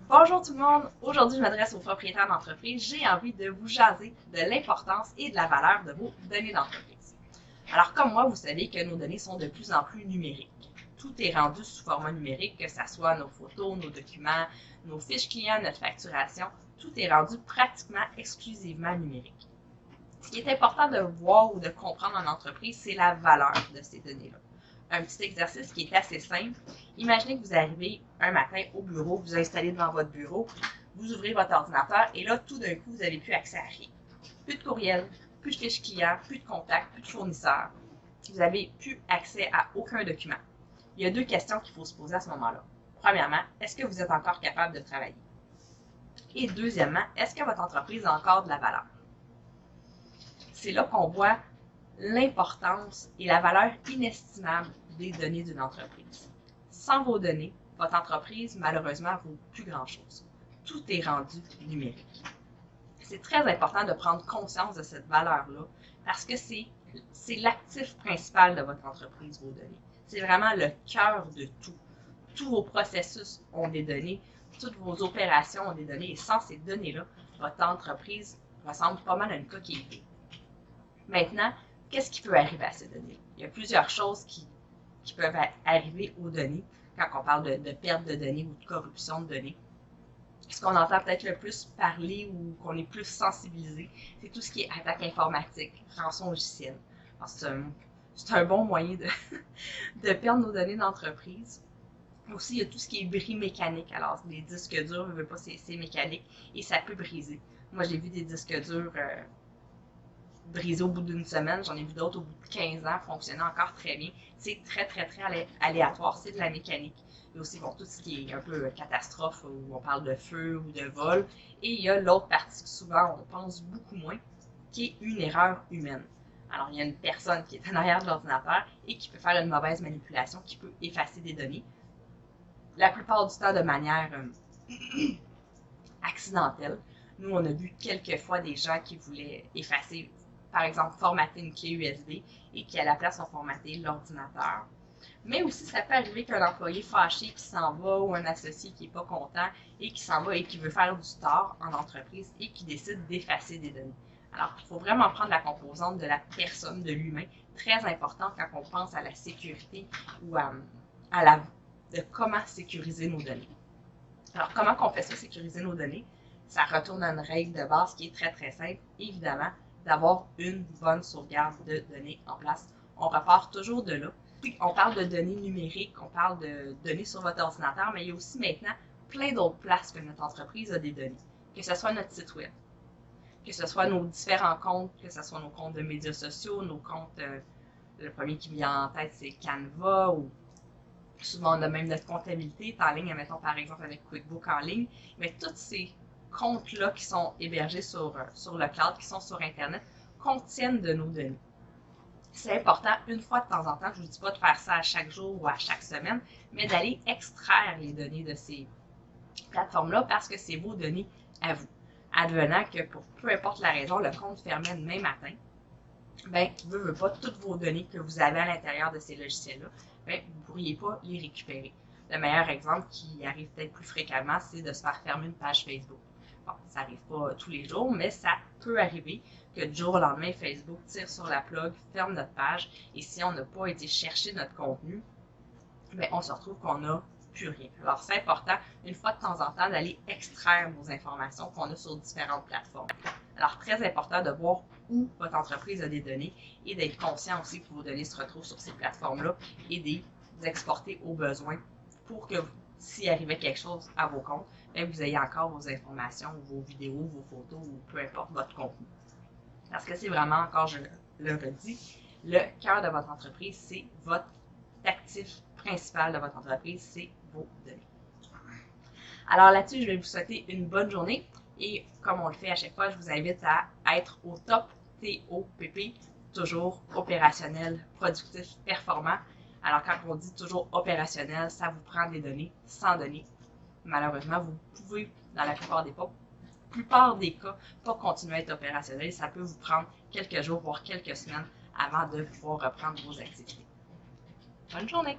Bonjour tout le monde! Aujourd'hui, je m'adresse aux propriétaires d'entreprise. J'ai envie de vous jaser de l'importance et de la valeur de vos données d'entreprise. Alors, comme moi, vous savez que nos données sont de plus en plus numériques. Tout est rendu sous format numérique, que ce soit nos photos, nos documents, nos fiches clients, notre facturation. Tout est rendu pratiquement exclusivement numérique. Ce qui est important de voir ou de comprendre en entreprise, c'est la valeur de ces données-là. Un petit exercice qui est assez simple. Imaginez que vous arrivez un matin au bureau, vous installez devant votre bureau, vous ouvrez votre ordinateur et là, tout d'un coup, vous n'avez plus accès à rien. Plus de courriel, plus de fiches clients, plus de contacts, plus de fournisseurs. Vous n'avez plus accès à aucun document. Il y a deux questions qu'il faut se poser à ce moment-là. Premièrement, est-ce que vous êtes encore capable de travailler? Et deuxièmement, est-ce que votre entreprise a encore de la valeur? C'est là qu'on voit l'importance et la valeur inestimable des données d'une entreprise. Sans vos données, votre entreprise, malheureusement, vaut plus grand-chose. Tout est rendu numérique. C'est très important de prendre conscience de cette valeur-là parce que c'est l'actif principal de votre entreprise, vos données. C'est vraiment le cœur de tout. Tous vos processus ont des données, toutes vos opérations ont des données et sans ces données-là, votre entreprise ressemble pas mal à une coquille vide. Maintenant, qu'est-ce qui peut arriver à ces données? Il y a plusieurs choses qui peuvent arriver aux données quand on parle de perte de données ou de corruption de données. Ce qu'on entend peut-être le plus parler ou qu'on est plus sensibilisé, c'est tout ce qui est attaque informatique, rançon logiciel. C'est un bon moyen de perdre nos données d'entreprise. Aussi, il y a tout ce qui est bris mécanique. Alors, les disques durs, je ne veux pas, c'est mécanique et ça peut briser. Moi, j'ai vu des disques durs brisé au bout d'une semaine, j'en ai vu d'autres au bout de 15 ans fonctionner encore très bien. C'est très aléatoire, c'est de la mécanique. Il y a aussi tout ce qui est un peu catastrophe, où on parle de feu ou de vol. Et il y a l'autre partie que souvent on pense beaucoup moins, qui est une erreur humaine. Alors, il y a une personne qui est en arrière de l'ordinateur et qui peut faire une mauvaise manipulation, qui peut effacer des données. La plupart du temps de manière accidentelle. Nous, on a vu quelques fois des gens qui voulaient effacer, par exemple, formater une clé USB et qui, à la place, ont formaté l'ordinateur. Mais aussi, ça peut arriver qu'un employé fâché qui s'en va ou un associé qui n'est pas content et qui s'en va et qui veut faire du tort en entreprise et qui décide d'effacer des données. Alors, il faut vraiment prendre la composante de la personne, de l'humain, très importante quand on pense à la sécurité ou de comment sécuriser nos données. Alors, comment on fait ça, sécuriser nos données? Ça retourne à une règle de base qui est très simple, évidemment, d'avoir une bonne sauvegarde de données en place. On repart toujours de là. On parle de données numériques, on parle de données sur votre ordinateur, mais il y a aussi maintenant plein d'autres places que notre entreprise a des données. Que ce soit notre site web, que ce soit nos différents comptes, que ce soit nos comptes de médias sociaux, nos comptes, le premier qui me vient en tête, c'est Canva, ou souvent on a même notre comptabilité en ligne, mettons par exemple avec QuickBooks en ligne, mais toutes ces comptes-là qui sont hébergés sur le cloud, qui sont sur Internet, contiennent de nos données. C'est important, une fois de temps en temps, je ne vous dis pas de faire ça à chaque jour ou à chaque semaine, mais d'aller extraire les données de ces plateformes-là parce que c'est vos données à vous. Advenant que pour peu importe la raison, le compte fermait demain matin, ben, veut pas, toutes vos données que vous avez à l'intérieur de ces logiciels-là, ben, vous ne pourriez pas les récupérer. Le meilleur exemple qui arrive peut-être plus fréquemment, c'est de se faire fermer une page Facebook. Bon, ça n'arrive pas tous les jours, mais ça peut arriver que du jour au lendemain, Facebook tire sur la plug, ferme notre page, et si on n'a pas été chercher notre contenu, bien, on se retrouve qu'on n'a plus rien. Alors, c'est important, une fois de temps en temps, d'aller extraire nos informations qu'on a sur différentes plateformes. Alors, très important de voir où votre entreprise a des données et d'être conscient aussi que vos données se retrouvent sur ces plateformes-là et de les exporter au besoin pour que, s'il arrivait quelque chose à vos comptes, bien, vous ayez encore vos informations, vos vidéos, vos photos ou peu importe votre contenu. Parce que c'est vraiment, encore je le redis, le cœur de votre entreprise, c'est votre actif principal de votre entreprise, c'est vos données. Alors là-dessus, je vais vous souhaiter une bonne journée et comme on le fait à chaque fois, je vous invite à être au top, TOPP, toujours opérationnel, productif, performant. Alors quand on dit toujours opérationnel, ça vous prend des données. Sans données, malheureusement, vous pouvez, dans la plupart des cas, pas continuer à être opérationnel. Ça peut vous prendre quelques jours, voire quelques semaines avant de pouvoir reprendre vos activités. Bonne journée!